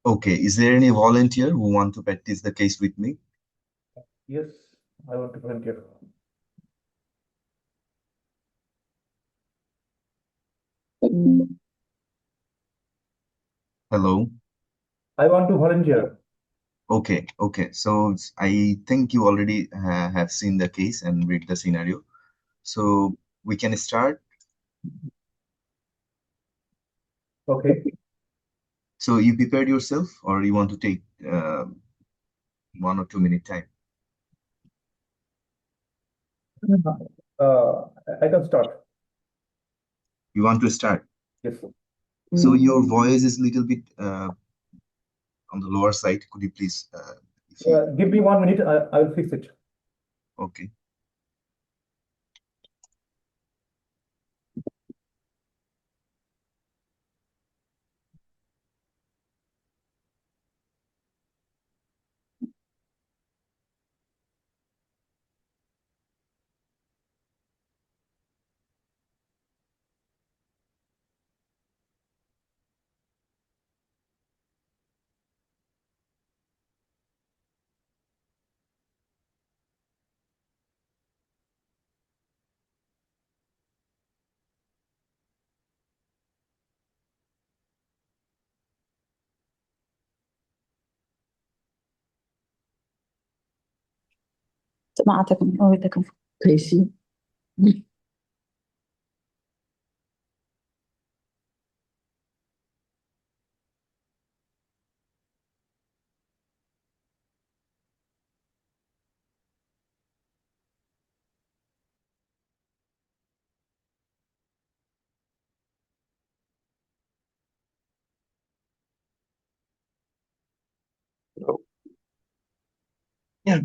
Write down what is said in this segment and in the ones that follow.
Okay, is there any volunteer who want to practice the case with me? Yes, I want to volunteer. Hello? I want to volunteer. Okay. So I think you already have seen the case and read the scenario. So we can start. Okay. So you prepared yourself, or you want to take 1 or 2 minute time? I can start. You want to start? Yes. So your voice is a little bit on the lower side. Could you please, if you, Give me 1 minute. I will fix it. okay. سمعتكم أودكم كيسي. Yeah.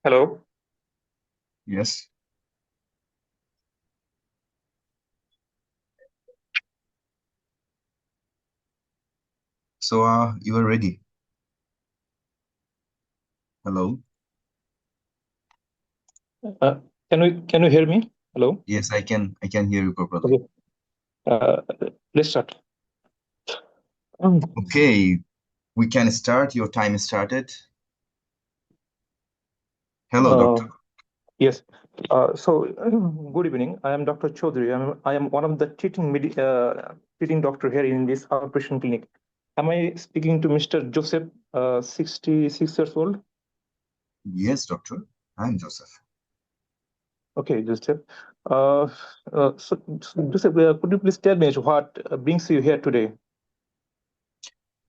Hello. Yes. So you are ready. Hello. Can you hear me? Hello. Yes, I can hear you properly. Okay. Let's start. Okay, we can start. Your time started. Hello, doctor. Yes. Good evening. I am Dr. Chaudhary. I am one of the treating doctor here in this outpatient clinic. Am I speaking to Mr. Joseph, 66 years old? Yes, doctor. I'm Joseph. Okay, Joseph. Joseph, could you please tell me what brings you here today?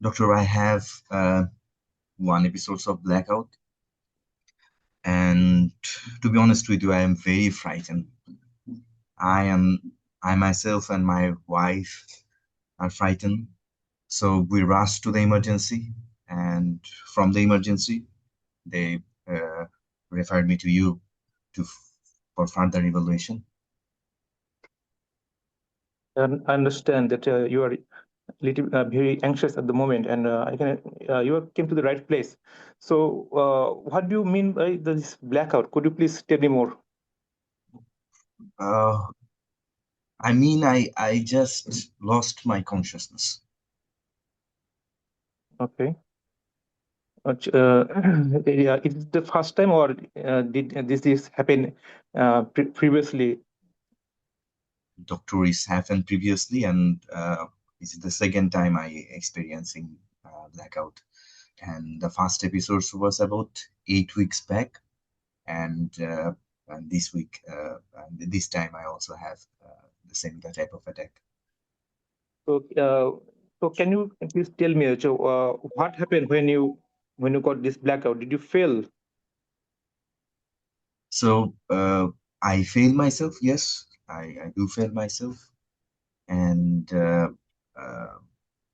Doctor, I have 1 episode of Blackout, and to be honest with you, I am very frightened. I myself and my wife are frightened. So we rushed to the emergency, and from the emergency, they referred me to you for further evaluation. And I understand that you are very anxious at the moment, and you came to the right place. So, what do you mean by this blackout? Could you please tell me more? I mean, I just lost my consciousness. Okay. Yeah, is it the first time, or did this happen previously? Doctor, is happened previously, and this is the second time I experiencing blackout. And the first episode was about 8 weeks back, and this week, this time I also have the similar type of attack. So can you please tell me, what happened when you got this blackout? Did you fail? So I fail myself. Yes, I do fail myself, and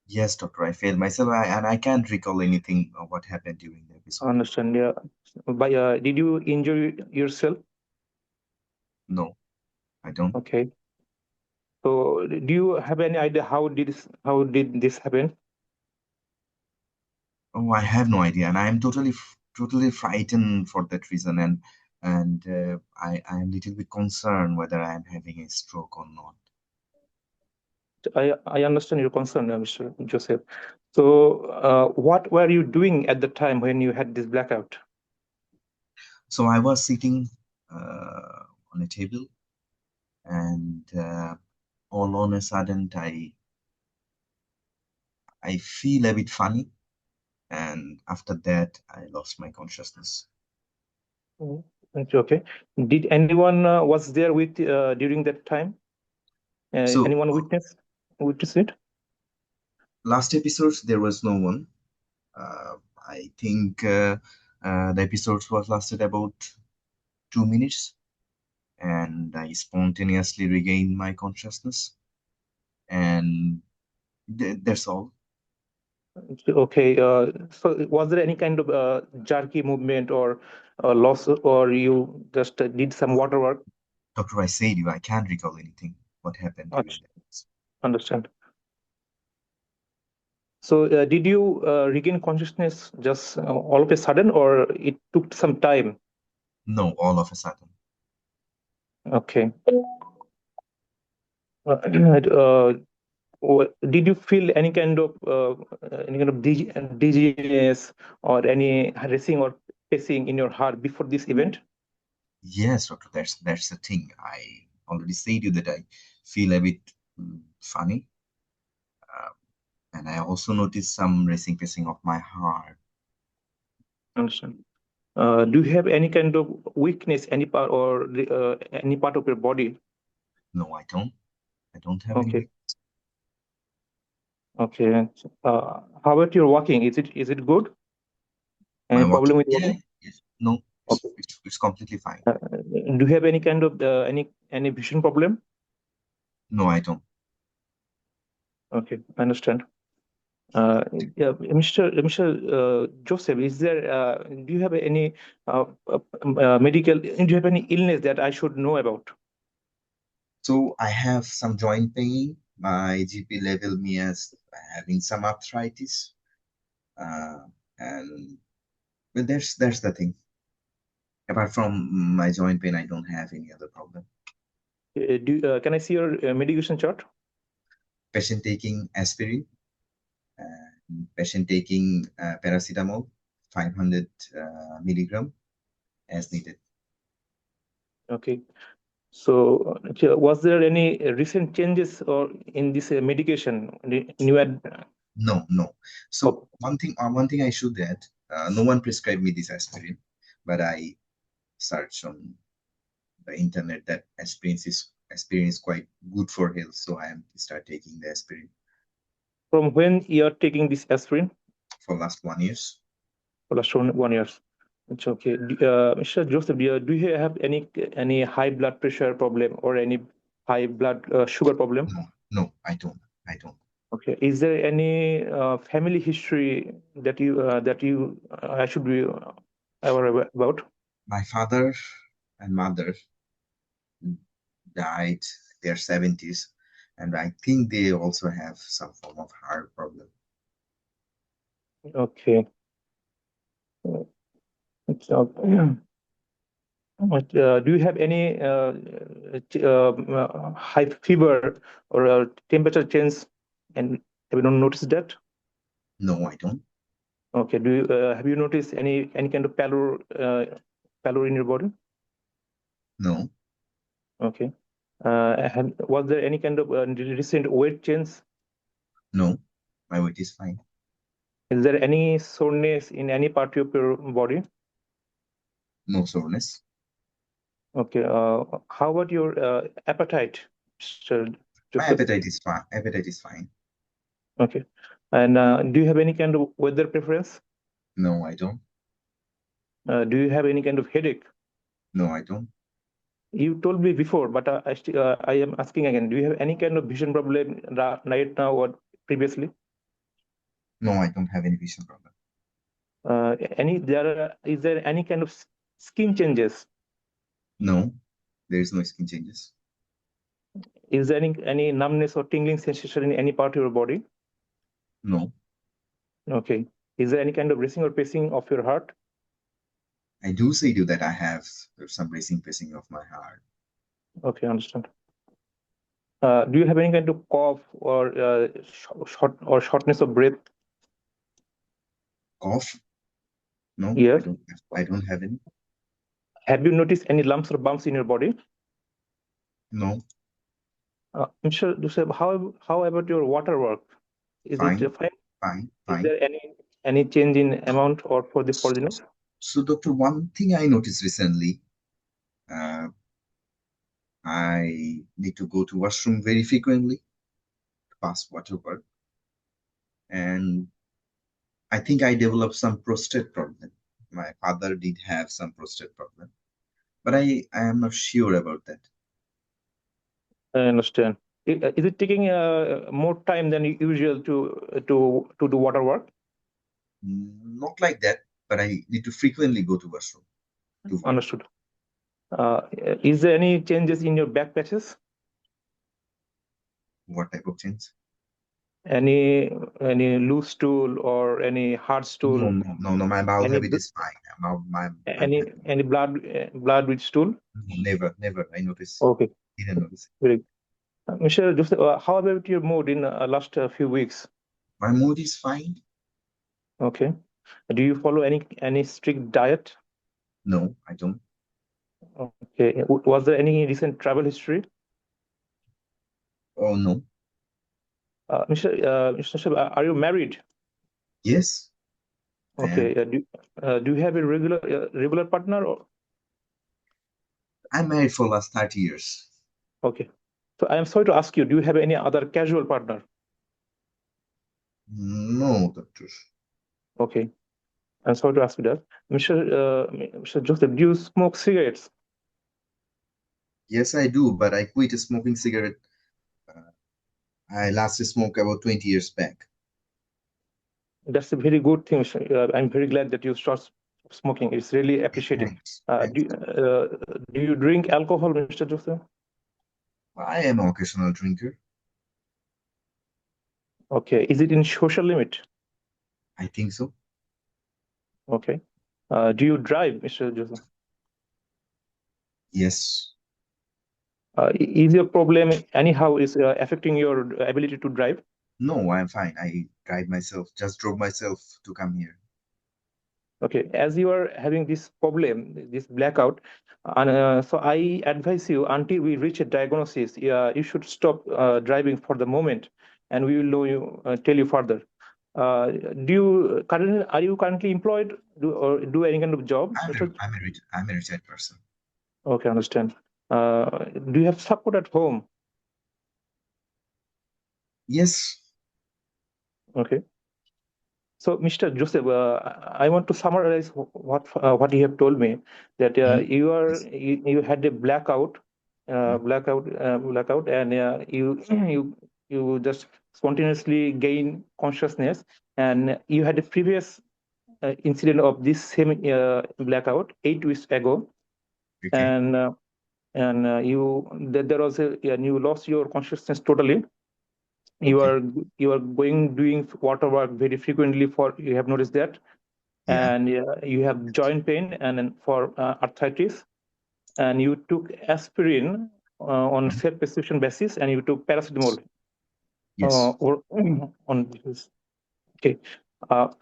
yes, doctor, I failed myself, and I can't recall anything of what happened during the I episode. understand. Yeah. But did you injure yourself? No, I don't. Okay. So do you have any idea how did this happen? Oh, I have no idea, and I am totally frightened for that reason. And and I am a little bit concerned whether I am having a stroke or not. I understand your concern, Mr. Joseph. So, what were you doing at the time when you had this blackout? So I was sitting on a table, and all on a sudden I feel a bit funny, and after that I lost my consciousness. Okay. Did anyone was there with during that time? So Anyone witness it? last episodes there was no one. I think the episodes was lasted about 2 minutes, and I spontaneously regained my consciousness, and that's all. Okay. So, was there any kind of jerky movement or loss, or you just did some water work? Doctor, I said you, I can't recall anything. What happened during that? Understand. So, did you regain consciousness just all of a sudden, or it took some time? No, all of a sudden. Okay. Did you feel any kind of dizziness or any racing or pacing in your heart before this event? Yes, doctor, that's the thing. I already said you that I feel a bit funny, uh, and I also noticed some racing pacing of my heart. Understand. Do you have any kind of weakness, any part or any part of your body? No, I don't. I don't have any Okay. weak. Okay. How about your walking? Is it good? My Any walking, problem with yeah, walking? yes. No, Okay. it's completely fine. Do you have any kind of any vision problem? No, I don't. Okay, I understand. Yeah, Mr. Joseph, do you have any medical, do you have any illness that I should know about? So I have some joint pain. My GP labeled me as having some arthritis, uh, and well, that's the thing. Apart from my joint pain, I don't have any other problem. Can I see your medication chart? Patient taking aspirin, patient taking paracetamol, 500 milligram as needed. Okay. So, was there any recent changes or in this medication? New ad? No, no. So Oh, one thing I should add, no one prescribed me this aspirin, but I searched on the internet that aspirin is quite good for health, so I am start taking the aspirin from when you are taking this aspirin? for last 1 years. For last 1 year. It's okay. Mr. Joseph, do you have any high blood pressure problem or any high blood sugar problem? No, no, I don't. Okay. Is there any family history that you I should be aware about? My father and mother died in their 70s, and I think they also have some form of heart problem. Okay. It's, do you have any high fever or temperature change? And have you not noticed that? No, I don't. Okay. Have you noticed any kind of pallor in your body? No, Okay. Was there any kind of recent weight change? no, my weight is fine. Is there any soreness in any part of your body? No soreness. Okay. How about your appetite, Mr. My Joseph? appetite is fine. Appetite is fine. Okay. And do you have any kind of weather preference? No, I don't. Do you have any kind of headache? No, I don't. You told me before, but I am asking again. Do you have any kind of vision problem right now or previously? No, I don't have any vision problem. Is there any kind of skin changes? No, there is no skin changes. Is there any numbness or tingling sensation in any part of your body? No, Okay. Is there any kind of racing or pacing of your heart? I do say to you that I have some racing pacing of my heart. Okay, understand. Do you have any kind of cough or shortness of breath? Cough? No, I Yes. don't. I don't have any. Have you noticed any lumps or bumps in your body? No, Mr. Joseph, how about your water work? Is it fine, fine? fine, Is fine. there any change in amount or for the foreigner? So, doctor, one thing I noticed recently, uh, I need to go to washroom very frequently to pass water work, and I think I developed some prostate problem. My father did have some prostate problem, but I am not sure about that. I understand. Is it taking more time than usual to do water work? Not like that, but I need to frequently go to washroom to work. Understood. Uh, is there any changes in your back patches? What type of change? Any loose stool or any hard No, stool? no, no, no. My bowel Any habit is fine. I'm any happy. any blood with stool? No, never, never. I notice. Okay, Didn't notice. very good. Mr. Joseph, how about your mood in last few weeks? My mood is fine. Okay. Do you follow any strict diet? No, I don't. Okay. Was there any recent travel history? Oh no. Mr. Joseph, are you married? Yes, I am. Okay. Do you have a regular partner? I'm married for last 30 years. Okay. So I am sorry to ask you, do you have any other casual partner? No, doctor. Okay. I'm sorry to ask you that. Mr. Joseph, do you smoke cigarettes? Yes, I do, but I quit smoking cigarette. Uh, I last smoked about 20 years back. That's a very good thing. I'm very glad that you start smoking. It's really appreciated. Thanks. Uh, Thanks. do, uh, do you drink alcohol, Mr. Joseph? I am an occasional drinker. Okay. Is it in social limit? I think so. Okay. Do you drive, Mr. Joseph? Yes. Is your problem anyhow is affecting your ability to drive? No, I'm fine. I drive myself, just drove myself to come here. Okay, as you are having this problem, this blackout, and so I advise you until we reach a diagnosis, you should stop driving for the moment, and we will tell you further. Are you currently employed or do any kind of job, Mr.? I'm a retired person. Okay, understand. Do you have support at home? Yes. Okay. So, Mr. Joseph, I want to summarize what you have told me that Hmm? Yes. you had a Hmm? blackout, and you just spontaneously gain consciousness, and you had a previous incident of this same blackout 8 weeks ago, Okay. and there was and you lost your consciousness totally. You Okay. are you are doing water work very frequently for you have noticed that, Yeah. and you have joint pain and then for arthritis, and you took aspirin on Hmm? self-prescription basis, and you took paracetamol Yes. or on this. Okay.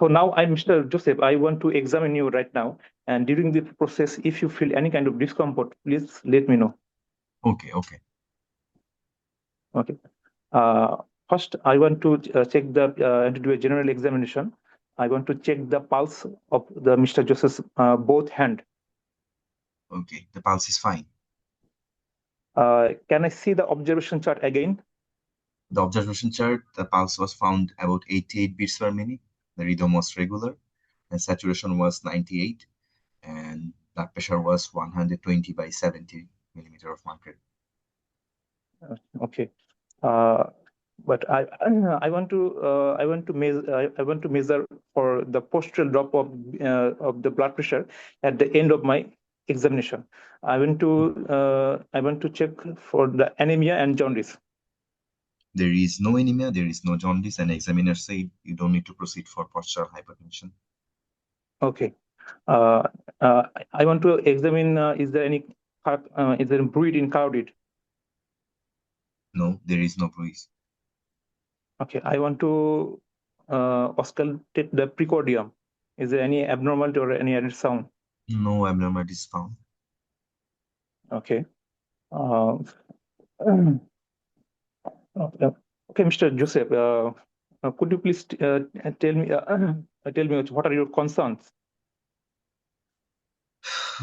So now I, Mr. Joseph, I want to examine you right now, and during the process, if you feel any kind of discomfort, please let me know. Okay. Okay. Okay. Uh, First, I want to check and to do a general examination. I want to check the pulse of the Mr. Joseph's both hand. Okay. The pulse is fine. Can I see the observation chart again? The observation chart, the pulse was found about 88 beats per minute. The rhythm was regular, and saturation was 98, and blood pressure was 120 by 70 millimeter of mercury. Okay. Uh, but I want to measure I want to measure for the postural drop of the blood pressure at the end of my examination. I want to check for the anemia and jaundice. There is no anemia, there is no jaundice, and examiner said you don't need to proceed for postural hypertension. Okay. Uh, I want to examine, is there any bruit in carotid? No, there is no bruise. Okay, I want to auscultate the precordium. Is there any abnormality or any added sound? No abnormalities found. Okay. Uh, okay, Mr. Joseph, could you please tell me what are your concerns?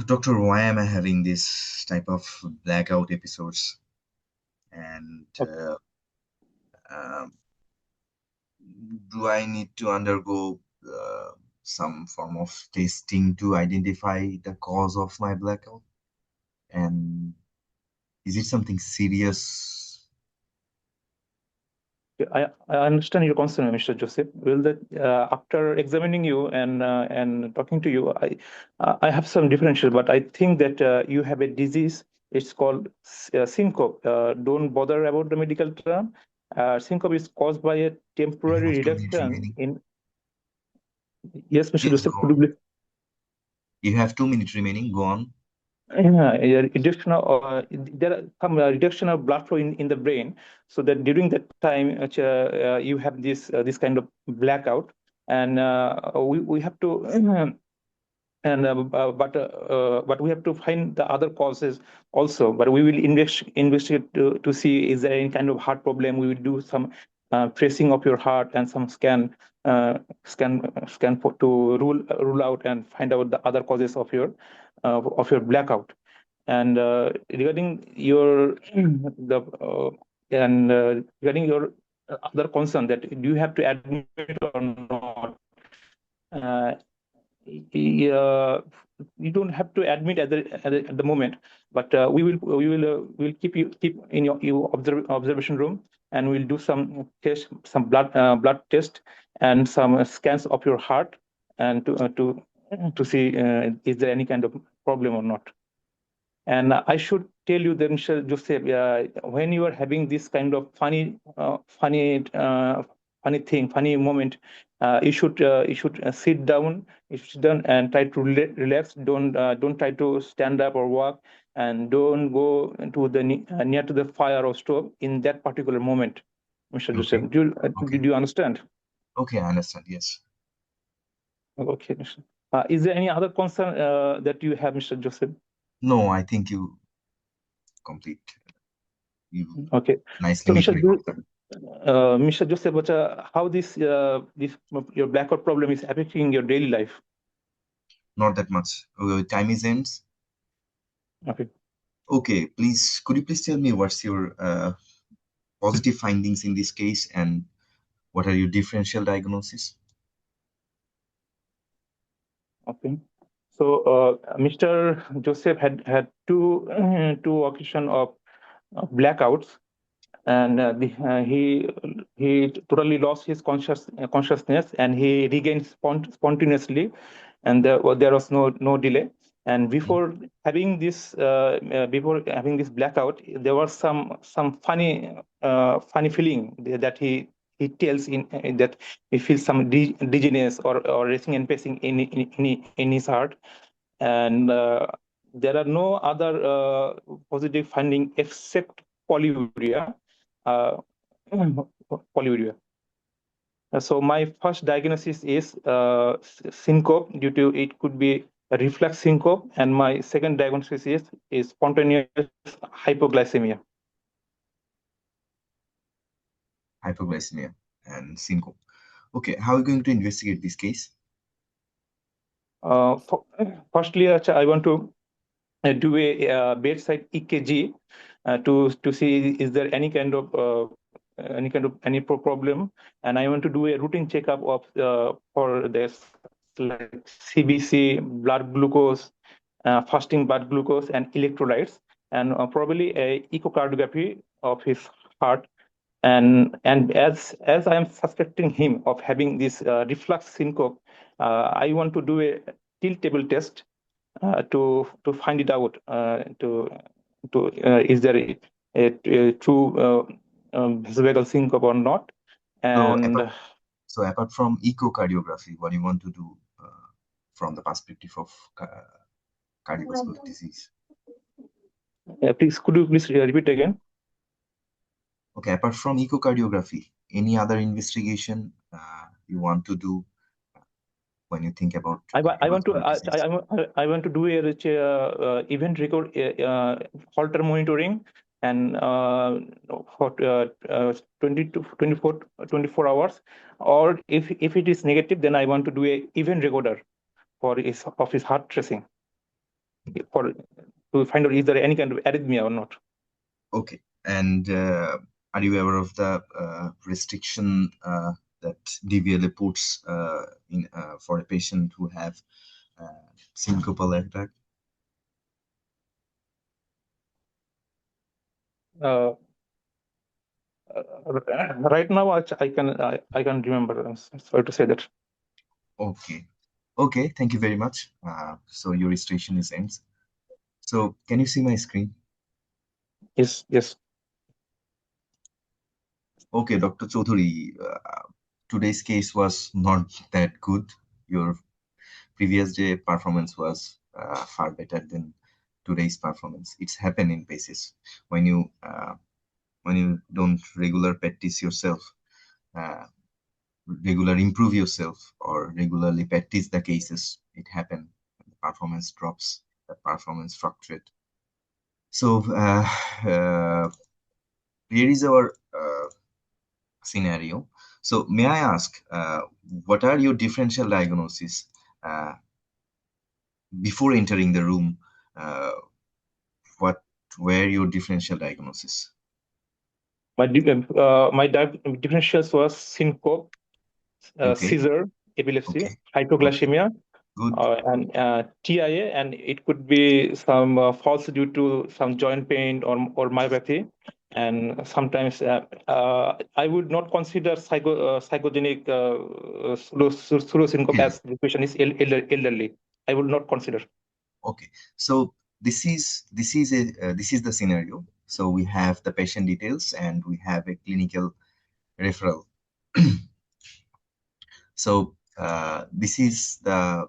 Doctor, why am I having this type of blackout episodes? And Okay. um, do I need to undergo some form of testing to identify the cause of my blackout? And is it something serious? I understand your concern, Mr. Joseph. Well, that after examining you and talking to you, I have some differential, but I think that you have a disease. It's called syncope. Don't bother about the medical term. Syncope is caused by a I temporary have 2 minutes reduction remaining. in. Yes, Mr. Please Joseph, go could you on. please? You have 2 minutes remaining. Go on. Yeah, reduction of there are some reduction of blood flow in the brain, so that during that time you have this kind of blackout, and we have to and but we have to find the other causes also. But we will investigate to see is there any kind of heart problem. We will do some tracing of your heart and some scan to rule out and find out the other causes of your blackout. And regarding your the and regarding your other concern, that do you have to admit or not? Uh, uh, you don't have to admit at the moment, but we will keep in your observation room, and we'll do some test, some blood test and some scans of your heart, and to see is there any kind of problem or not. And I should tell you that, Mr. Joseph, when you are having this kind of funny moment, you should sit down. You should sit down and try to relax. Don't try to stand up or walk, and don't go to the near to the fire or stove in that particular moment, Mr. Okay. Joseph. Okay. Did you understand? Okay, I understand. Yes. Okay, Mr. Is there any other concern that you have, Mr. Joseph? No, I think you complete. You Okay. nicely So, meet my concern. Mr. Joseph, but, how this your blackout problem is affecting your daily life? Not that much. Time is ends. Okay. Okay, please, could you please tell me what's your positive findings in this case and what are your differential diagnosis? Okay. So, Mr. Joseph had two occasion of blackouts, and he totally lost his consciousness, and he regained spontaneously, and there was no delay. And Mm. before having this blackout, there was some funny feeling that he tells in that he feels some dizziness or racing and pacing in his heart. And there are no other positive finding except polyuria. uh, Polyuria. So my first diagnosis is syncope, due to it could be a reflex syncope, and my second diagnosis is spontaneous hypoglycemia. Hypoglycemia and syncope. Okay, how are you going to investigate this case? Firstly, I want to do a bedside EKG to see is there any problem, and I want to do a routine checkup of for this, like CBC, blood glucose, fasting blood glucose, and electrolytes, and probably a echocardiography of his heart. And as I am suspecting him of having this reflux syncope, I want to do a tilt table test to find it out, to is there a true vasovagal syncope or not. So And apart, so apart from echocardiography, what do you want to do from the perspective of cardiovascular disease. Please, could you please repeat again? Okay, apart from echocardiography, any other investigation you want to do when you think about I want to cardiovascular disease? I want to do a event record Holter monitoring and for 20 to 24 hours, or if it is negative, then I want to do a event recorder for his heart tracing for to find out is there any kind of arrhythmia or not. Okay, and are you aware of the restriction that DVLA puts in for a patient who have syncopal attack? Right now, I can remember. I'm sorry to say that. Okay, okay, thank you very much. So your registration is ends. So can you see my screen? Yes, yes. Okay, Dr. Chaudhary, today's case was not that good. Your previous day performance was far better than today's performance. It's happened in PACES when you don't regular practice yourself, regular improve yourself, or regularly practice the cases. It happen. The performance drops. The performance fluctuate. So here is our scenario. So may I ask, what are your differential diagnoses before entering the room? What were your differential diagnoses? My differentials was syncope, Okay. seizure, epilepsy, Okay. hypoglycemia, Good. and TIA, and it could be some falls due to some joint pain or myopathy. And sometimes I would not consider psychogenic pseudosyncope as the patient is elderly. I would not consider. Okay, so this is the scenario. So we have the patient details and we have a clinical referral. So this is the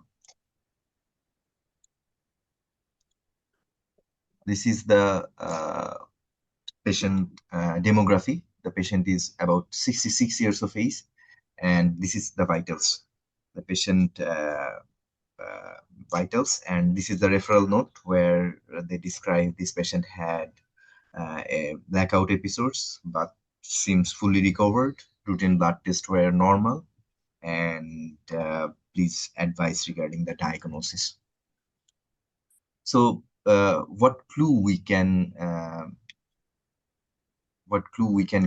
patient demography. The patient is about 66 years of age, and this is the vitals. The patient vitals, and this is the referral note where they describe this patient had a blackout episodes, but seems fully recovered. Routine blood tests were normal, and please advise regarding the diagnosis. So, what clue we can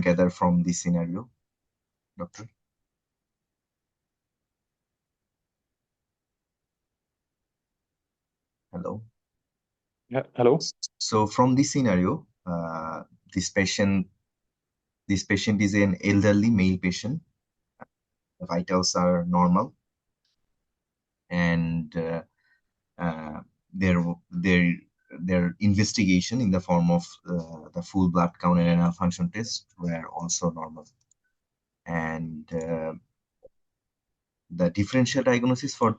gather from this scenario, doctor? Hello. Yeah, hello. So from this scenario, this patient is an elderly male patient. The vitals are normal, and their investigation in the form of the full blood count and renal function test were also normal. And the differential diagnosis for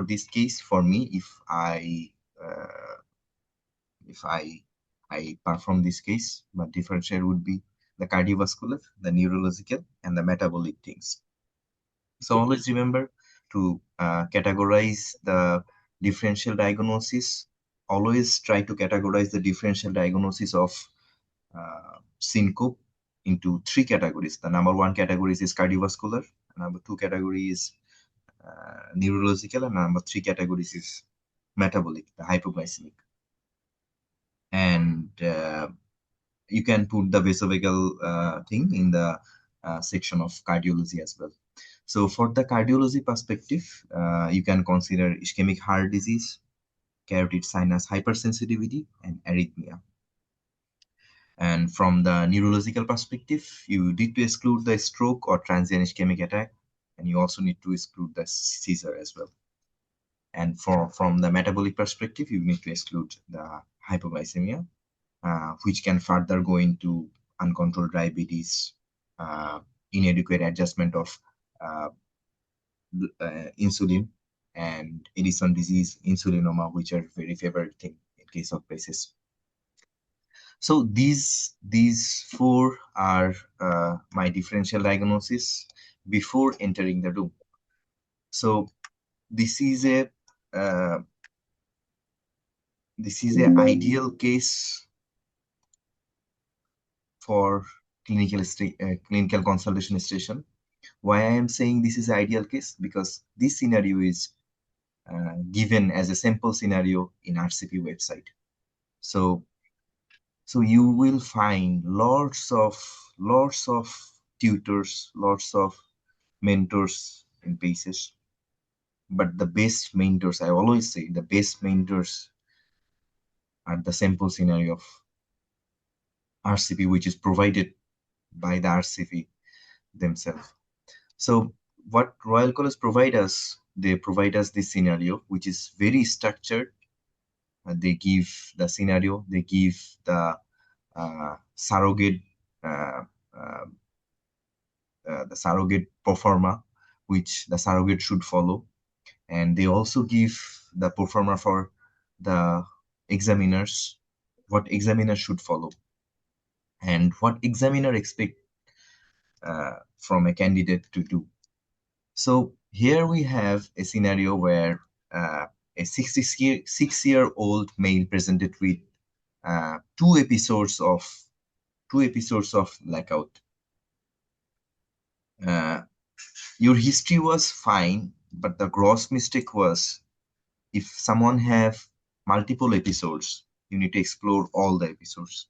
this case, for me, if I perform this case, but differential would be the cardiovascular, the neurological, and the metabolic things. So always remember to categorize the differential diagnosis. Always try to categorize the differential diagnosis of syncope into 3 categories. The number 1 category is cardiovascular, number 2 category is neurological, and number 3 categories is metabolic, the hypoglycemic. And you can put the vasovagal thing in the section of cardiology as well. So for the cardiology perspective, you can consider ischemic heart disease, carotid sinus hypersensitivity, and arrhythmia. And from the neurological perspective, you need to exclude the stroke or transient ischemic attack, and you also need to exclude the seizure as well. And from the metabolic perspective, you need to exclude the hypoglycemia, which can further go into uncontrolled diabetes, inadequate adjustment of insulin, and Edison disease, insulinoma, which are very favorite thing in case of PACES. So these four are my differential diagnosis before entering the room. So this is a ideal case for clinical consultation station. Why I am saying this is ideal case? Because this scenario is given as a sample scenario in RCP website. So you will find lots of tutors, lots of mentors in PACES. But the best mentors, I always say, the best mentors are the sample scenario of RCP, which is provided by the RCP themselves. So what Royal College provide us, they provide us this scenario, which is very structured. They give the scenario, they give the surrogate pro forma, which the surrogate should follow, and they also give the pro forma for the examiners, what examiner should follow, and what examiner expect from a candidate to do. So here we have a scenario where a 66-year-old male presented with two episodes of blackout. Your history was fine, but the gross mistake was, if someone have multiple episodes, you need to explore all the episodes.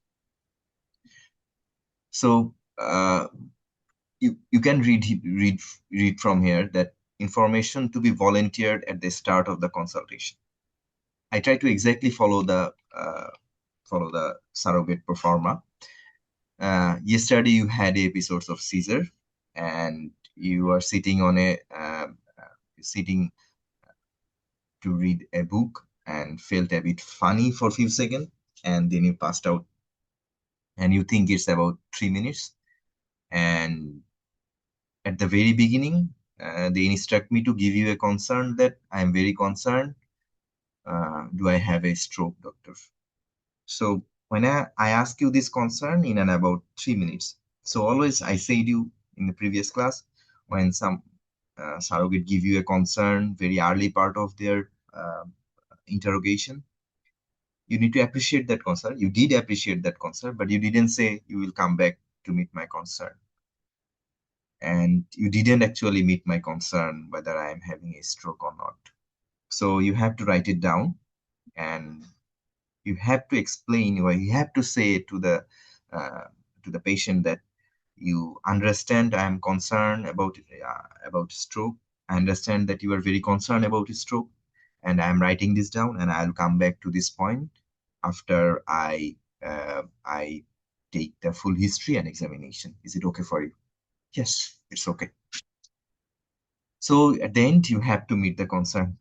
So you can read from here that information to be volunteered at the start of the consultation. I try to exactly follow the surrogate pro forma. Yesterday you had episodes of seizure, and you are sitting on a sitting to read a book and felt a bit funny for a few seconds, and then you passed out, and you think it's about 3 minutes. And at the very beginning, they instruct me to give you a concern that I am very concerned. Do I have a stroke, doctor? So when I ask you this concern in and about 3 minutes, so always I said you in the previous class, when some surrogate give you a concern very early part of their interrogation, you need to appreciate that concern. You did appreciate that concern, but you didn't say you will come back to meet my concern. And you didn't actually meet my concern whether I am having a stroke or not. So you have to write it down, and you have to explain, or you have to say to the patient that you understand I am concerned about stroke. I understand that you are very concerned about stroke, and I am writing this down, and I'll come back to this point after I take the full history and examination. Is it okay for you? Yes, it's okay. So at the end, you have to meet the concern.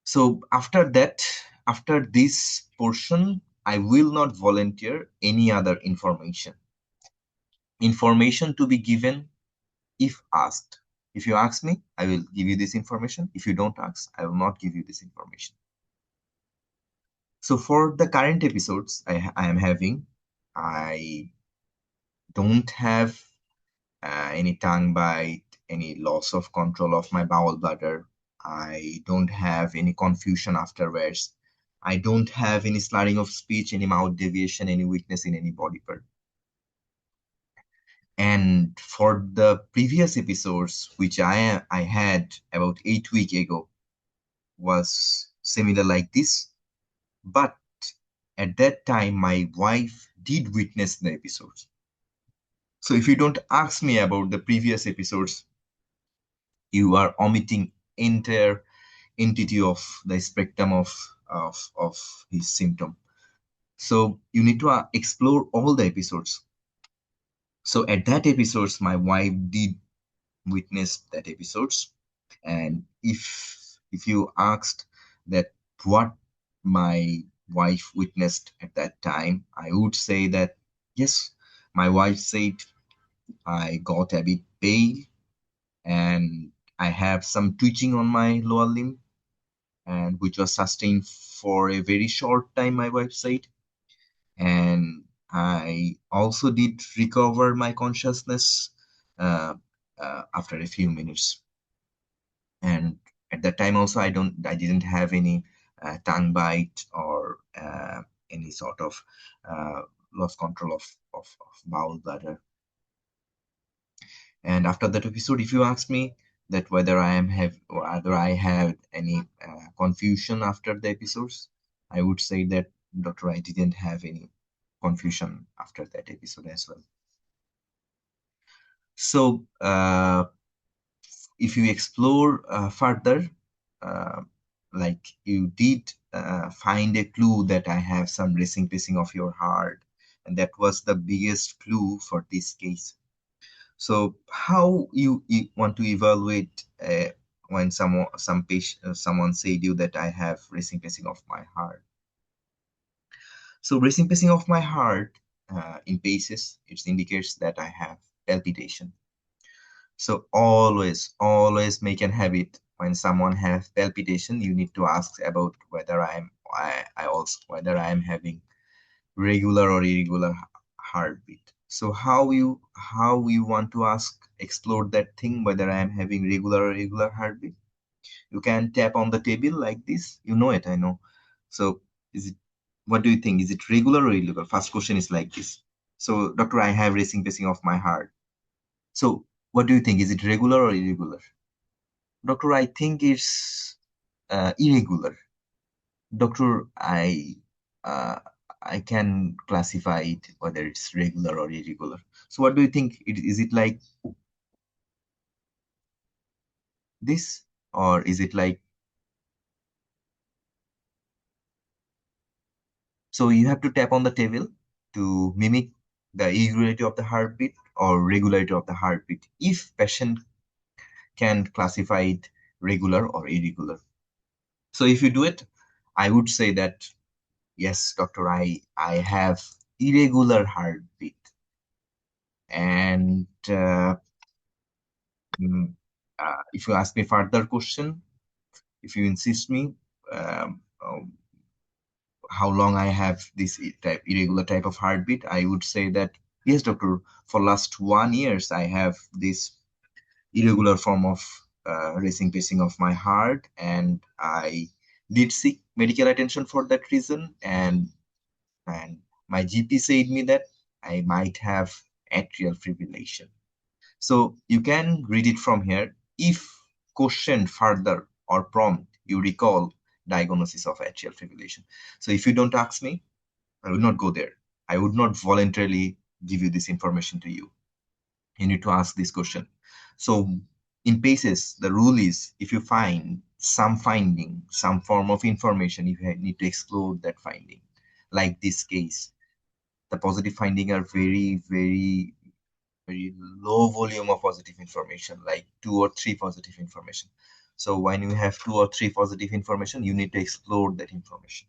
So after that, after this portion, I will not volunteer any other information. Information to be given if asked. If you ask me, I will give you this information. If you don't ask, I will not give you this information. So for the current episodes I am having, I don't have any tongue bite, any loss of control of my bowel bladder. I don't have any confusion afterwards. I don't have any slurring of speech, any mouth deviation, any weakness in any body part. And for the previous episodes, which I had about 8 weeks ago, was similar like this. But at that time, my wife did witness the episodes. So if you don't ask me about the previous episodes, you are omitting entire entity of the spectrum of his symptom. So you need to explore all the episodes. So at that episodes, my wife did witness that episodes. And if you asked that what my wife witnessed at that time, I would say that yes, my wife said I got a bit pale and I have some twitching on my lower limb, and which was sustained for a very short time, my wife said. And I also did recover my consciousness uh, after a few minutes. And at that time also, I didn't have any tongue bite or any sort of lost control of bowel bladder. And after that episode, if you ask me that whether I had any confusion after the episodes, I would say that Dr. I didn't have any confusion after that episode as well. So if you explore further, uh, like you did find a clue that I have some racing pacing of your heart, and that was the biggest clue for this case. So how you want to evaluate when someone said you that I have racing pacing of my heart? So racing pacing of my heart in paces, it indicates that I have palpitation. So always make an habit when someone has palpitation, you need to ask about whether I also whether I am having regular or irregular heartbeat. So how you want to explore that thing whether I am having regular or irregular heartbeat? You can tap on the table like this. You know it, I know. So is it what do you think? Is it regular or irregular? First question is like this. So doctor, I have racing pacing of my heart. So what do you think? Is it regular or irregular? Doctor, I think it's irregular. Doctor, uh, I can classify it whether it's regular or irregular. So what do you think? Is it like this, or is it like, so you have to tap on the table to mimic the irregularity of the heartbeat or regularity of the heartbeat if patient can classify it regular or irregular. So if you do it, I would say that yes, doctor, I have irregular heartbeat. And mm, if you ask me further question, if you insist me, how long I have this irregular type of heartbeat, I would say that yes, doctor, for last 1 years I have this irregular form of racing pacing of my heart, and I did seek medical attention for that reason, and my GP said me that I might have atrial fibrillation. So you can read it from here. If questioned further or prompt, you recall diagnosis of atrial fibrillation. So if you don't ask me, I would not go there. I would not voluntarily give you this information to you. You need to ask this question. So in PACES, the rule is if you find some finding, some form of information, you need to explore that finding. Like this case, the positive finding are very low volume of positive information, like 2 or 3 positive information. So when you have 2 or 3 positive information, you need to explore that information.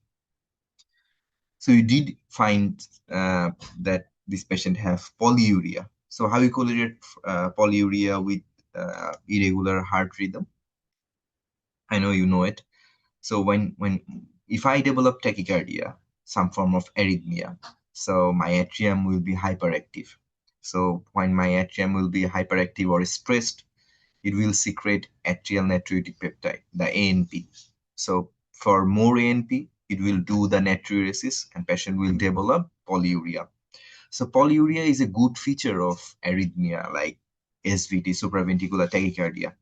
So you did find that this patient have polyuria. So how you correlate polyuria with irregular heart rhythm? I know you know it. So when if I develop tachycardia, some form of arrhythmia, so my atrium will be hyperactive. So when my atrium will be hyperactive or stressed, it will secrete atrial natriuretic peptide, the ANP. So for more ANP, it will do the natriuresis and patient will develop polyuria. So polyuria is a good feature of arrhythmia like SVT, supraventricular tachycardia,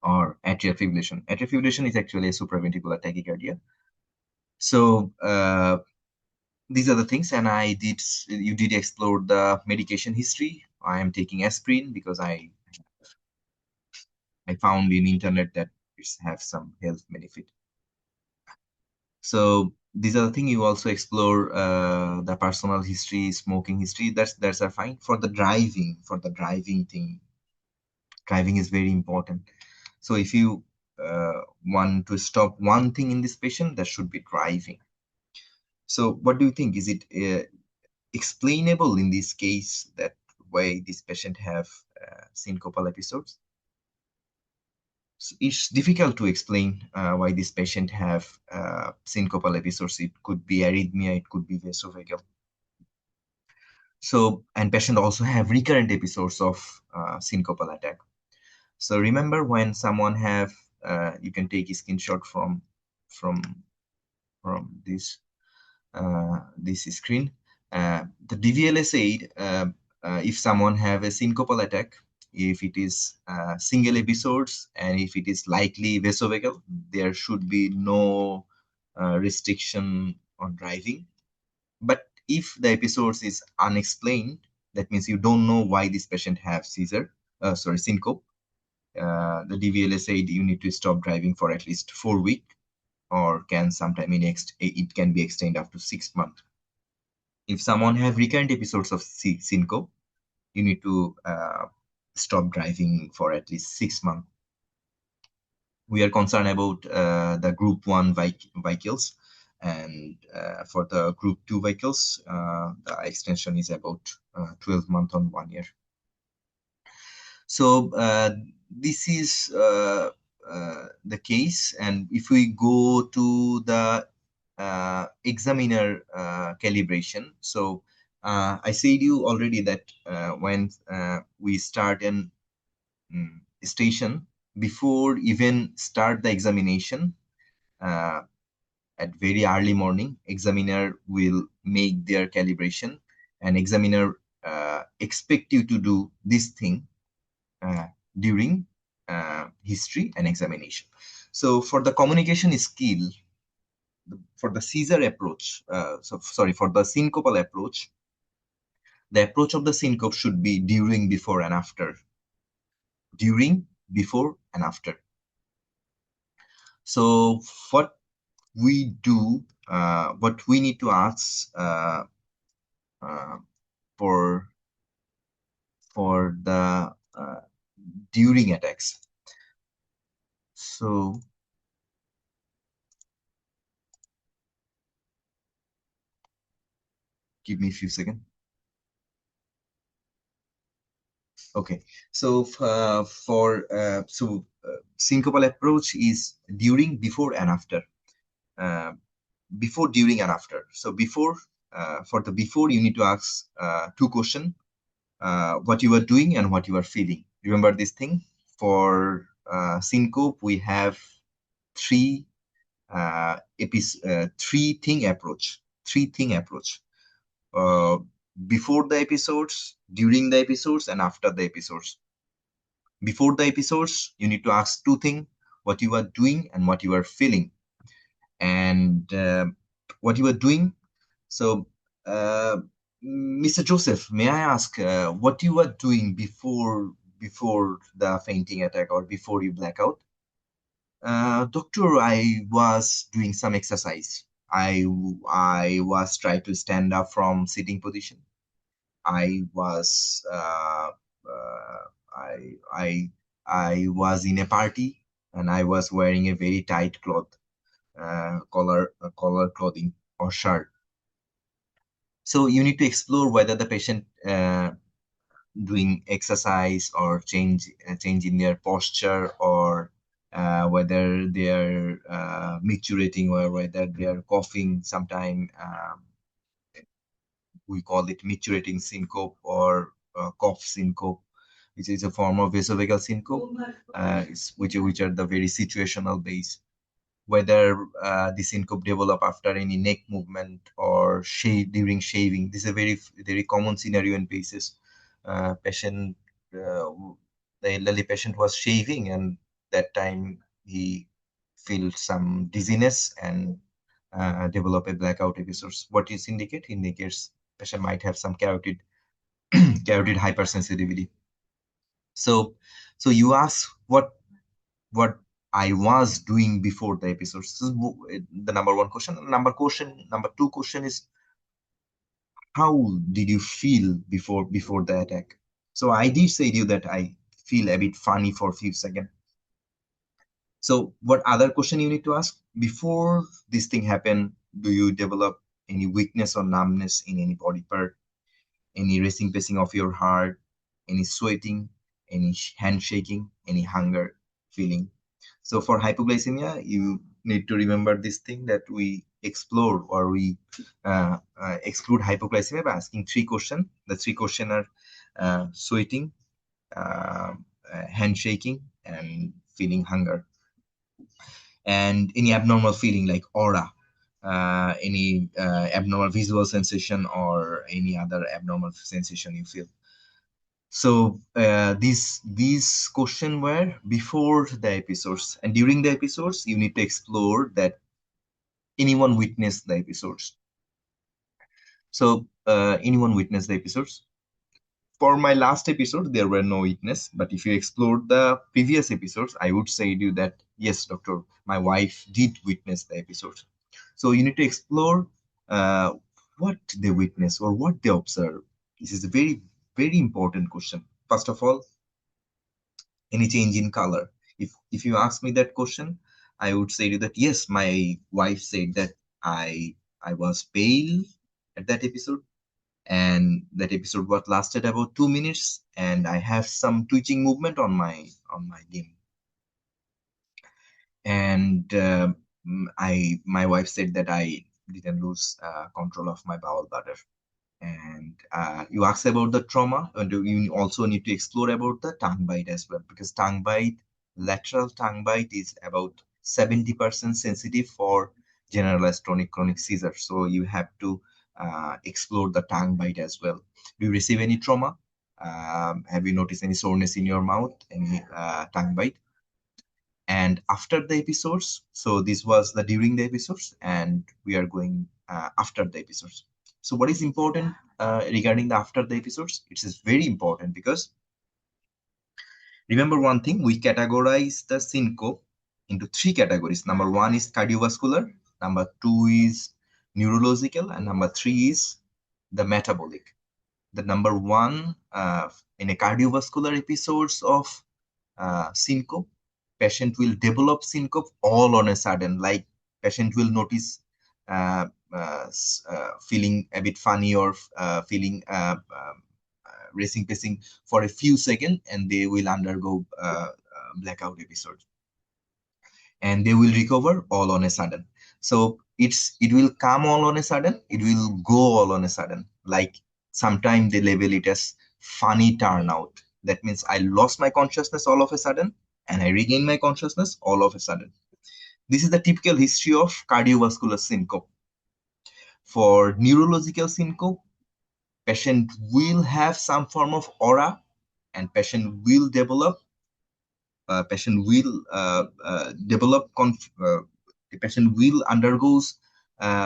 or atrial fibrillation. Atrial fibrillation is actually a supraventricular tachycardia. So these are the things, and you did explore the medication history. I am taking aspirin because I found in internet that it have some health benefit. So these are the things. You also explore the personal history, smoking history. That's are fine. For the driving thing, driving is very important. So if you want to stop one thing in this patient, that should be driving. So what do you think? Is it explainable in this case that why this patient have syncopal episodes? It's difficult to explain why this patient have syncopal episodes. It could be arrhythmia, it could be vasovagal. So, and patient also have recurrent episodes of syncopal attack. So remember when someone have, you can take a screenshot from this this screen. The DVLS aid, if someone have a syncopal attack, if it is single episodes and if it is likely vasovagal, there should be no restriction on driving. But if the episodes is unexplained, that means you don't know why this patient have syncope. The DVLS aid, you need to stop driving for at least 4 weeks, or can sometime it can be extended up to 6 months. If someone have recurrent episodes of syncope, you need to stop driving for at least 6 months. We are concerned about the group 1 vehicles, and for the group 2 vehicles, the extension is about 12 months on 1 year. So this is the case, and if we go to the examiner calibration, so I said you already that when we start an station, before even start the examination, at very early morning, examiner will make their calibration, and examiner expect you to do this thing during history and examination. So for the communication skill, for the Caesar approach, for the syncopal approach, the approach of the syncope should be during, before, and after. During, before, and after. So what we do, what we need to ask for the during attacks. So give me a few seconds. Okay, so syncopal approach is during, before, and after. Before, during, and after. So before, for the before, you need to ask 2 questions: what you are doing and what you are feeling. Remember this thing. For syncope, we have 3 thing approach. Before the episodes, during the episodes, and after the episodes. Before the episodes, you need to ask 2 things: what you are doing and what you are feeling. And what you are doing. So, Mr. Joseph, may I ask what you are doing before the fainting attack or before you black out? Doctor, I was doing some exercise. I was trying to stand up from sitting position. I was I was in a party, and I was wearing a very tight cloth, collar clothing or shirt. So you need to explore whether the patient doing exercise or change in their posture, or whether they are micturating, or whether they are coughing. Sometime we call it micturating syncope or cough syncope, which is a form of vasovagal syncope, which are the very situational base. Whether the syncope develop after any neck movement or during shaving. This is a very common scenario in PACES. Patient, the elderly patient was shaving, and that time he felt some dizziness and develop a blackout episodes. What is indicates patient might have some carotid hypersensitivity. So you ask what I was doing before the episode. This is the number 1 question. Number 2 question is, how did you feel before the attack? So I did say to you that I feel a bit funny for a few seconds. So what other question you need to ask? Before this thing happened, do you develop any weakness or numbness in any body part? Any racing pacing of your heart? Any sweating? Any hand shaking? Any hunger feeling? So for hypoglycemia, you need to remember this thing that we explore or we exclude hypoglycemia by asking three questions. The three questions are sweating, uh, handshaking, and feeling hunger, and any abnormal feeling like aura, any abnormal visual sensation, or any other abnormal sensation you feel. So these questions were before the episodes, and during the episodes, you need to explore that anyone witnessed the episodes. So anyone witnessed the episodes. For my last episode, there were no witness, but if you explored the previous episodes, I would say to you that yes, doctor, my wife did witness the episodes. So you need to explore uh, what they witness or what they observe. This is a very important question. First of all, any change in color. If you ask me that question, I would say to you that yes, my wife said that I was pale at that episode, and that episode was lasted about 2 minutes, and I have some twitching movement on my limb. And I my wife said that I didn't lose control of my bowel bladder. And you asked about the trauma, and you also need to explore about the tongue bite as well, because tongue bite, lateral tongue bite, is about 70% sensitive for generalized tonic-clonic seizure. So you have to explore the tongue bite as well. Do you receive any trauma? Have you noticed any soreness in your mouth, any tongue bite? And after the episodes, so this was the during the episodes, and we are going after the episodes. So what is important regarding the after the episodes? It is very important because remember one thing, we categorize the syncope into three categories. Number one is cardiovascular, number two is neurological, and number three is the metabolic. The number one in a cardiovascular episodes of syncope, patient will develop syncope all on a sudden, like patient will notice feeling a bit funny, or feeling racing pacing for a few seconds, and they will undergo blackout episode, and they will recover all on a sudden. So it will come all on a sudden, it will go all on a sudden. Like sometimes they label it as funny turnout. That means I lost my consciousness all of a sudden, and I regain my consciousness all of a sudden. This is the typical history of cardiovascular syncope. For neurological syncope, patient will have some form of aura, and patient will the patient will undergoes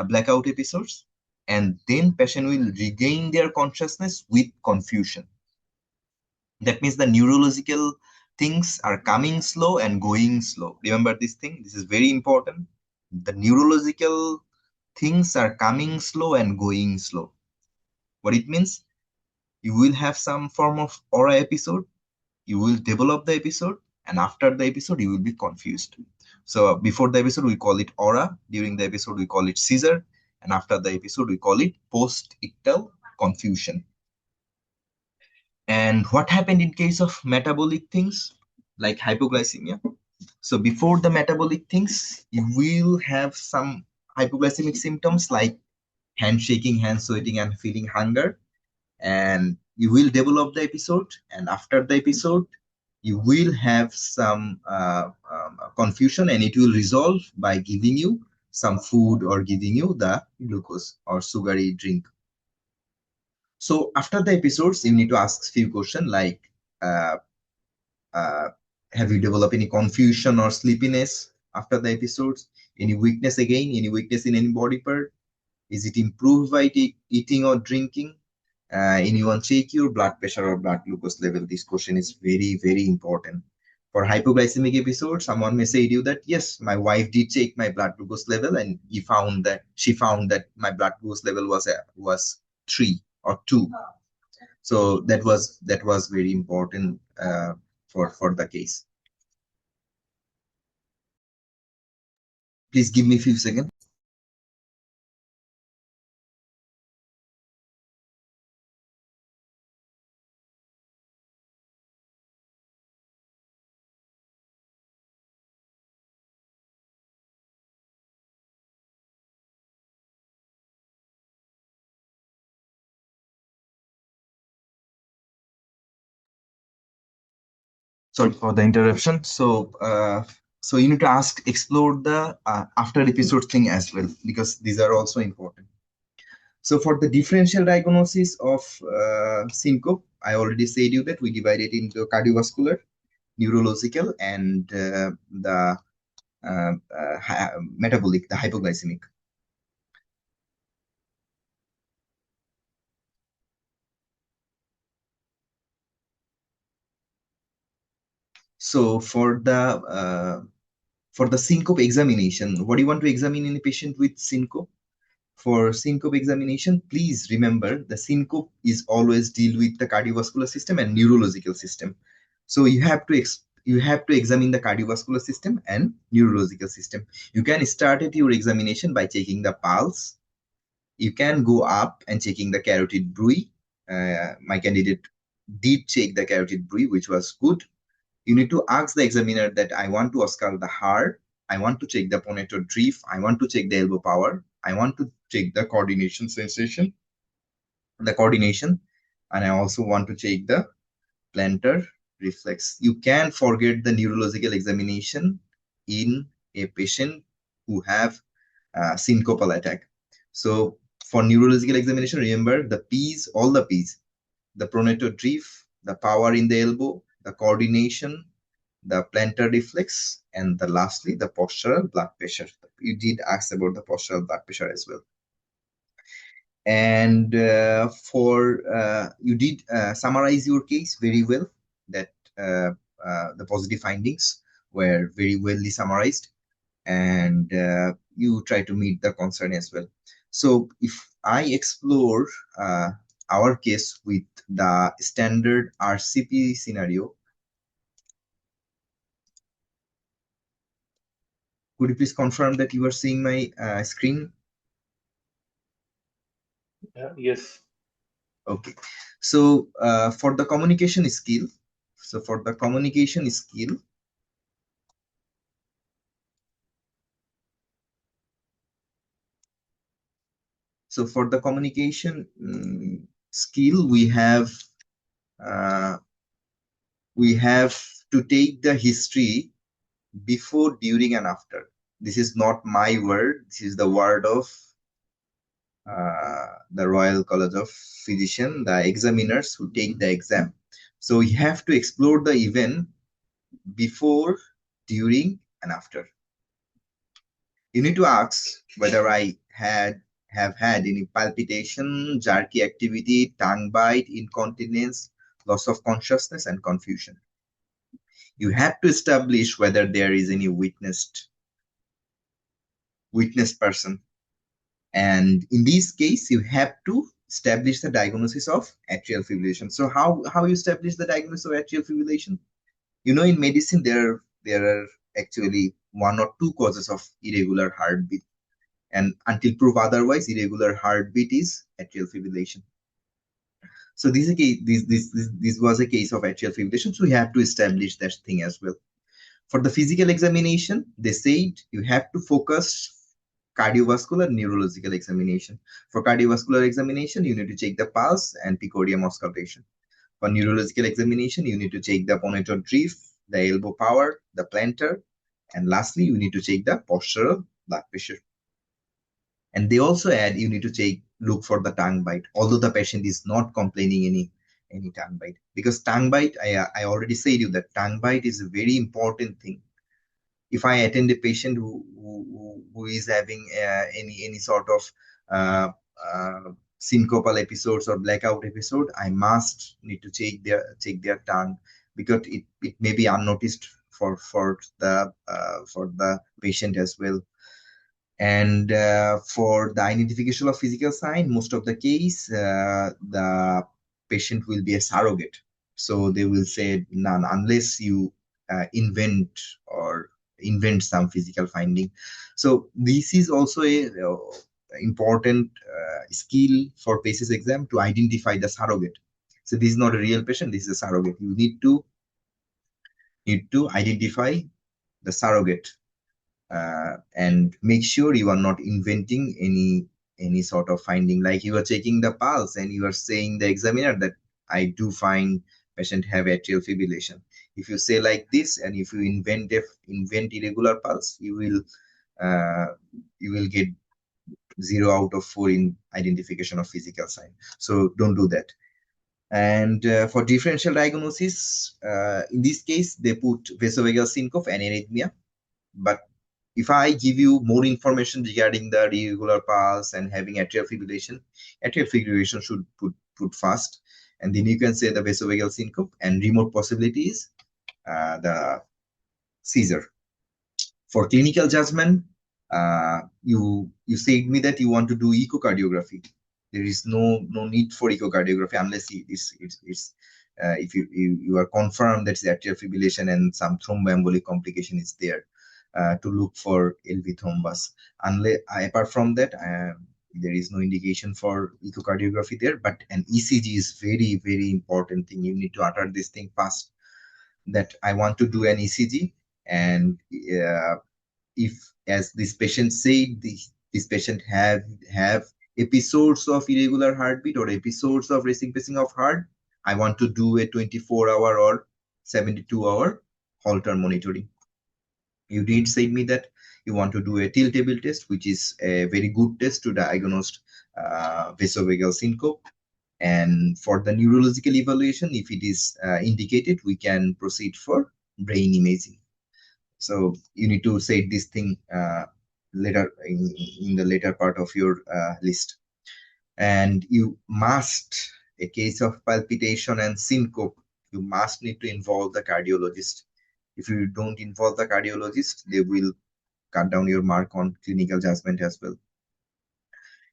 blackout episodes, and then patient will regain their consciousness with confusion. That means the neurological things are coming slow and going slow. Remember this thing, this is very important. The neurological things are coming slow and going slow. What it means, you will have some form of aura episode, you will develop the episode, and after the episode you will be confused. So before the episode we call it aura, during the episode we call it seizure, and after the episode we call it post-ictal confusion. And what happened in case of metabolic things like hypoglycemia? So before the metabolic things, you will have some hypoglycemic symptoms like hand shaking, hand sweating, and feeling hunger, and you will develop the episode, and after the episode you will have some confusion, and it will resolve by giving you some food or giving you the glucose or sugary drink. So after the episodes you need to ask few questions like uh, uh, have you developed any confusion or sleepiness after the episodes, any weakness, again any weakness in any body part, is it improved by eating or drinking, anyone check your blood pressure or blood glucose level? This question is very important. For hypoglycemic episode, someone may say to you that yes, my wife did check my blood glucose level, and she found that my blood glucose level was 3 or 2. So that was very important for the case. Please give me a few seconds. Sorry for the interruption. So you need to explore the after episode thing as well, because these are also important. So for the differential diagnosis of syncope, I already said you that we divide it into cardiovascular, neurological, and the metabolic, the hypoglycemic. So for the syncope examination, what do you want to examine in a patient with syncope? For syncope examination, please remember the syncope is always deal with the cardiovascular system and neurological system. So you have to examine the cardiovascular system and neurological system. You can start at your examination by checking the pulse. You can go up and checking the carotid bruit. My candidate did check the carotid bruit, which was good. You need to ask the examiner that I want to auscultate the heart, I want to check the pronator drift, I want to check the elbow power, I want to check the coordination sensation, the coordination, and I also want to check the plantar reflex. You can forget the neurological examination in a patient who have syncopal attack. So for neurological examination, remember the P's, all the P's, the pronator drift, the power in the elbow, the coordination, the plantar reflex, and the lastly the postural blood pressure. You did ask about the postural blood pressure as well. And you did summarize your case very well, that the positive findings were very well summarized, and you try to meet the concern as well. So if I explore our case with the standard RCP scenario, could you please confirm that you are seeing my screen? Yes. Okay. So for the communication skill, so for the communication skill, skill, we have to take the history before, during, and after. This is not my word. This is the word of the Royal College of Physicians, the examiners who take the exam. So we have to explore the event before, during, and after. You need to ask whether I have had any palpitation, jerky activity, tongue bite, incontinence, loss of consciousness, and confusion. You have to establish whether there is any witness person. And in this case, you have to establish the diagnosis of atrial fibrillation. So how you establish the diagnosis of atrial fibrillation? You know, in medicine, there are actually one or two causes of irregular heartbeat. And until proof otherwise, irregular heartbeat is atrial fibrillation. So this was a case of atrial fibrillation. So we have to establish that thing as well. For the physical examination, they said you have to focus cardiovascular neurological examination. For cardiovascular examination, you need to check the pulse and precordium auscultation. For neurological examination, you need to check the pronator drift, the elbow power, the plantar, and lastly, you need to check the postural blood pressure. And they also add you need to look for the tongue bite, although the patient is not complaining any tongue bite, because tongue bite, I already said you that tongue bite is a very important thing. If I attend a patient who is having any sort of syncopal episodes or blackout episode, I must need to check their tongue, because it may be unnoticed for the patient as well. And for the identification of physical sign, most of the case, the patient will be a surrogate. So they will say none unless you invent some physical finding. So this is also a important skill for PACES exam, to identify the surrogate. So this is not a real patient, this is a surrogate. You need to identify the surrogate and make sure you are not inventing any sort of finding, like you are checking the pulse and you are saying the examiner that I do find patient have atrial fibrillation. If you say like this, and if you invent irregular pulse, uh, you will get 0 out of 4 in identification of physical sign. So don't do that. And for differential diagnosis, in this case, they put vasovagal syncope and arrhythmia. But if I give you more information regarding the irregular pulse and having atrial fibrillation should put first, and then you can say the vasovagal syncope, and remote possibility is the seizure. For clinical judgment, you said me that you want to do echocardiography. There is no need for echocardiography unless it's if you are confirmed that it's atrial fibrillation and some thromboembolic complication is there, to look for LV thrombus. Unless apart from that, there is no indication for echocardiography there. But an ECG is very important thing. You need to utter this thing fast, that I want to do an ECG, and if, as this patient said, this patient have episodes of irregular heartbeat or episodes of racing pacing of heart, I want to do a 24-hour or 72-hour Holter monitoring. You did say me that you want to do a tilt-table test, which is a very good test to diagnose vasovagal syncope. And for the neurological evaluation, if it is indicated, we can proceed for brain imaging. So you need to say this thing later in the later part of your list. And you must, a case of palpitation and syncope, you must need to involve the cardiologist. If you don't involve the cardiologist, they will cut down your mark on clinical judgment as well.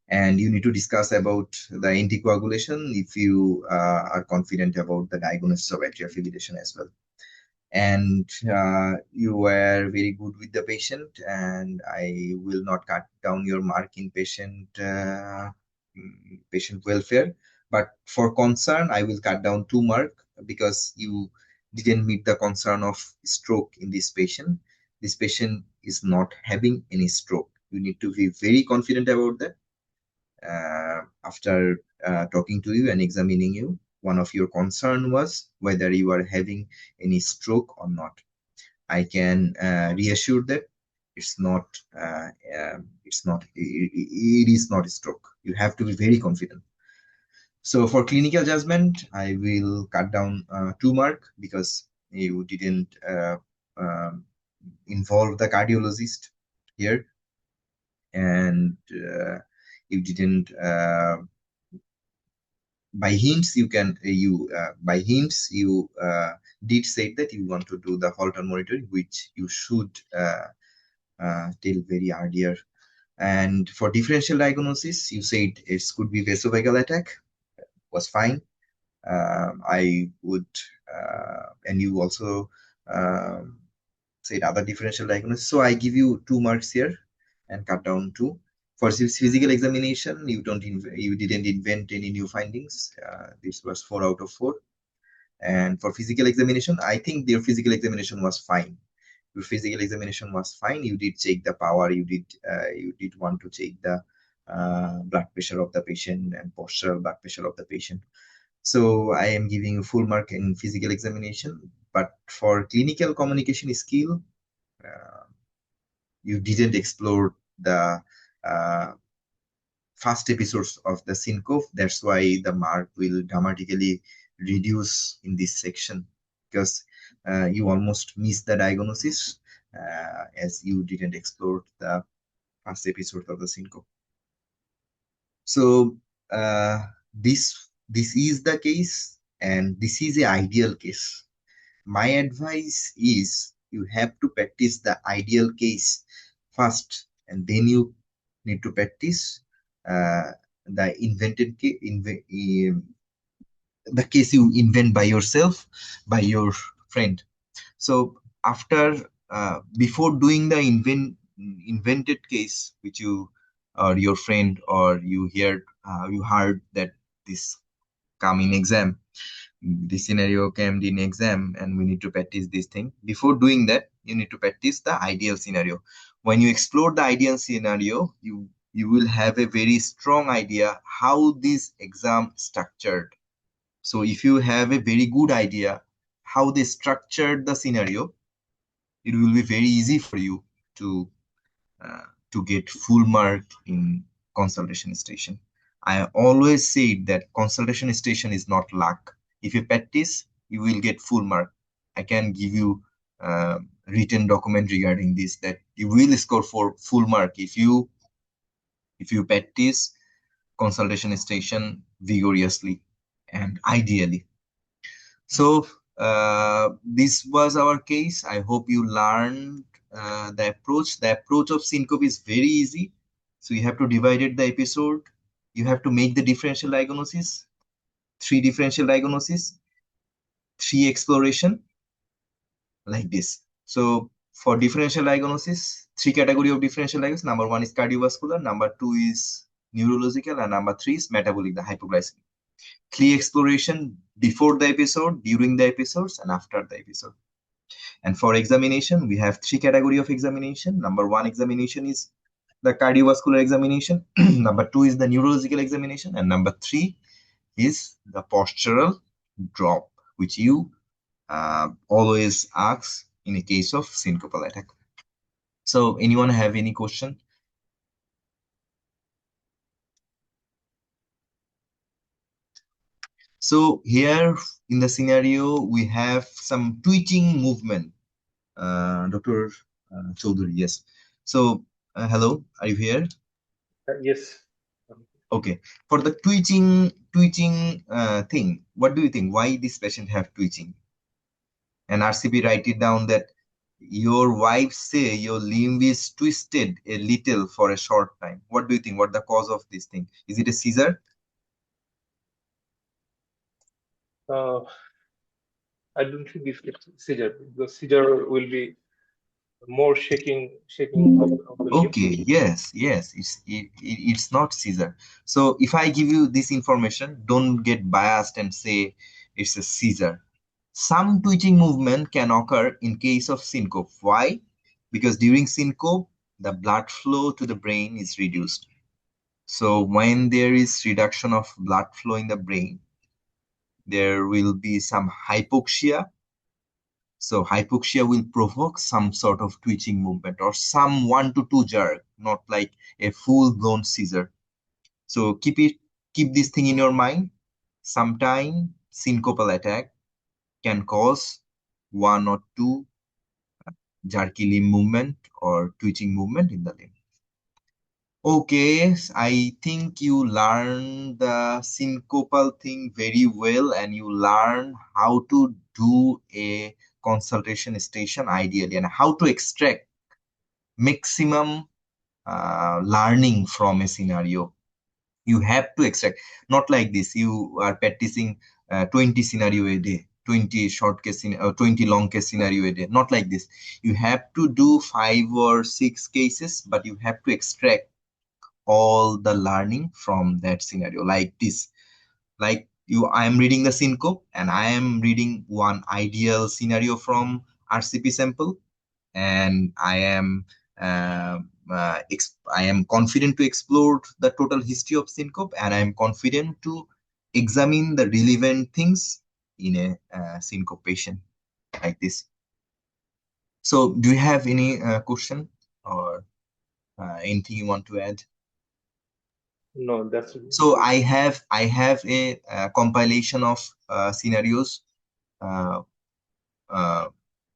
And you need to discuss about the anticoagulation if you are confident about the diagnosis of atrial fibrillation as well. And you were very good with the patient, and I will not cut down your mark in patient welfare. But for concern, I will cut down 2 mark because you didn't meet the concern of stroke in this patient. This patient is not having any stroke. You need to be very confident about that. After talking to you and examining you, one of your concern was whether you are having any stroke or not. I can reassure that it's not. It is not a stroke. You have to be very confident. So for clinical judgment, I will cut down 2 mark because you didn't involve the cardiologist here, and you didn't. By hints you can by hints you did say that you want to do the Holter monitoring, which you should tell very earlier. And for differential diagnosis, you said it could be vasovagal attack, was fine. I would and you also said other differential diagnosis, so I give you 2 marks here and cut down 2. For physical examination, you didn't invent any new findings. This was 4 out of 4. And for physical examination, I think their physical examination was fine. Your physical examination was fine. You did check the power. You did want to check the blood pressure of the patient and postural blood pressure of the patient. So I am giving you full mark in physical examination. But for clinical communication skill, you didn't explore the first episodes of the syncope. That's why the mark will dramatically reduce in this section, because you almost missed the diagnosis as you didn't explore the first episode of the syncope. So this is the case, and this is an ideal case. My advice is you have to practice the ideal case first, and then you need to practice the the case you invent by yourself, by your friend. So after before doing the invented case, which you or your friend or you heard that this come in exam, this scenario came in exam, and we need to practice this thing. Before doing that, you need to practice the ideal scenario. When you explore the ideal scenario, you will have a very strong idea how this exam structured. So if you have a very good idea how they structured the scenario, it will be very easy for you to get full mark in consultation station. I always say that consultation station is not luck. If you practice, you will get full mark. I can give you written document regarding this, that you will score for full mark if you practice consultation station vigorously and ideally. So this was our case. I hope you learned the approach. The approach of syncope is very easy. So you have to divide it the episode. You have to make the differential diagnosis, 3 differential diagnosis, 3 exploration, like this. So for differential diagnosis, 3 category of differential diagnosis. Number 1 is cardiovascular, number 2 is neurological, and number 3 is metabolic, the hypoglycemia. 3 exploration before the episode, during the episodes, and after the episode. And for examination, we have 3 category of examination. Number 1 examination is the cardiovascular examination. Number 2 is the neurological examination, and number 3 is the postural drop, which you always ask in a case of syncopal attack. So anyone have any question? So here in the scenario, we have some twitching movement. Dr. Chaudhary, yes. So hello, are you here? Yes. Okay. For the twitching thing, what do you think? Why this patient have twitching? And RCP write it down that your wife say your limb is twisted a little for a short time. What do you think? What the cause of this thing? Is it a seizure? I don't think it's seizure, because seizure will be more shaking of the limb. Okay, yes, it's not seizure. So if I give you this information, don't get biased and say it's a seizure. Some twitching movement can occur in case of syncope. Why? Because during syncope, the blood flow to the brain is reduced. So when there is reduction of blood flow in the brain, there will be some hypoxia. So hypoxia will provoke some sort of twitching movement or some 1 to 2 jerk, not like a full-blown seizure. So keep this thing in your mind. Sometime syncopal attack can cause 1 or 2 jerky limb movement or twitching movement in the limb. Okay, I think you learned the syncopal thing very well, and you learn how to do a consultation station ideally and how to extract maximum learning from a scenario. You have to extract, not like this. You are practicing 20 scenario a day, 20 short case, 20 long case scenario a day. Not like this. You have to do 5 or 6 cases, but you have to extract all the learning from that scenario, like this. Like I am reading the syncope and I am reading one ideal scenario from RCP sample, and I am confident to explore the total history of syncope, and I am confident to examine the relevant things in a syncope patient, like this. So do you have any question or anything you want to add? No, that's So I have a compilation of scenarios, uh,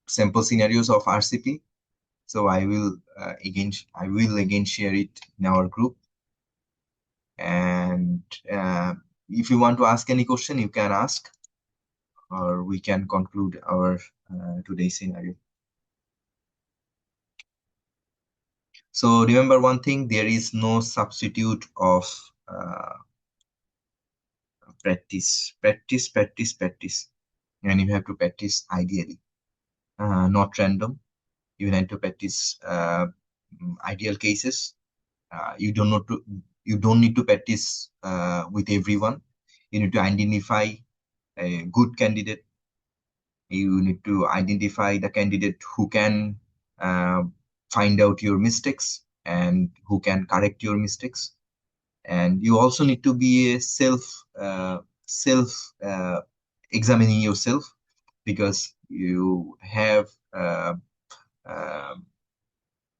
sample scenarios of RCP. So I will again share it in our group. And if you want to ask any question, you can ask, or we can conclude our today's scenario. So remember one thing: there is no substitute of practice, and you have to practice ideally, not random. You need to practice ideal cases. You don't need to practice with everyone. You need to identify a good candidate. You need to identify the candidate who can find out your mistakes and who can correct your mistakes. And you also need to be a self examining yourself. because um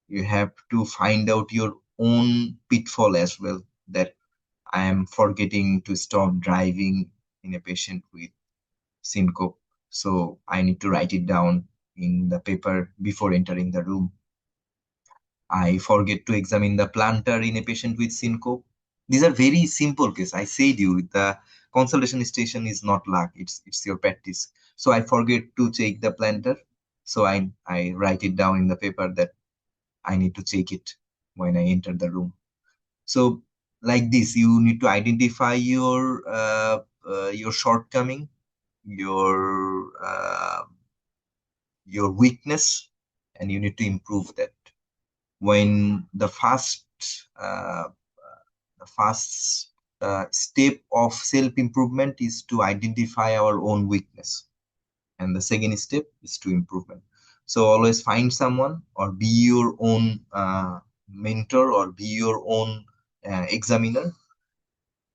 you have to find out your own pitfall as well, that I am forgetting to stop driving in a patient with syncope. So I need to write it down in the paper before entering the room. I forget to examine the plantar in a patient with syncope. These are very simple cases. I said you the consultation station is not luck. It's your practice. So I forget to check the plantar. So I write it down in the paper that I need to check it when I enter the room. So like this, you need to identify your shortcoming, your weakness, and you need to improve that. When uh, the first step of self improvement is to identify our own weakness, and the second step is to improvement. So always find someone or be your own mentor or be your own examiner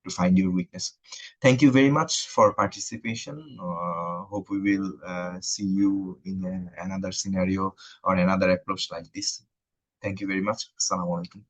to find your weakness. Thank you very much for participation. Hope we will see you in another scenario or another approach like this. Thank you very much. Assalamu alaikum.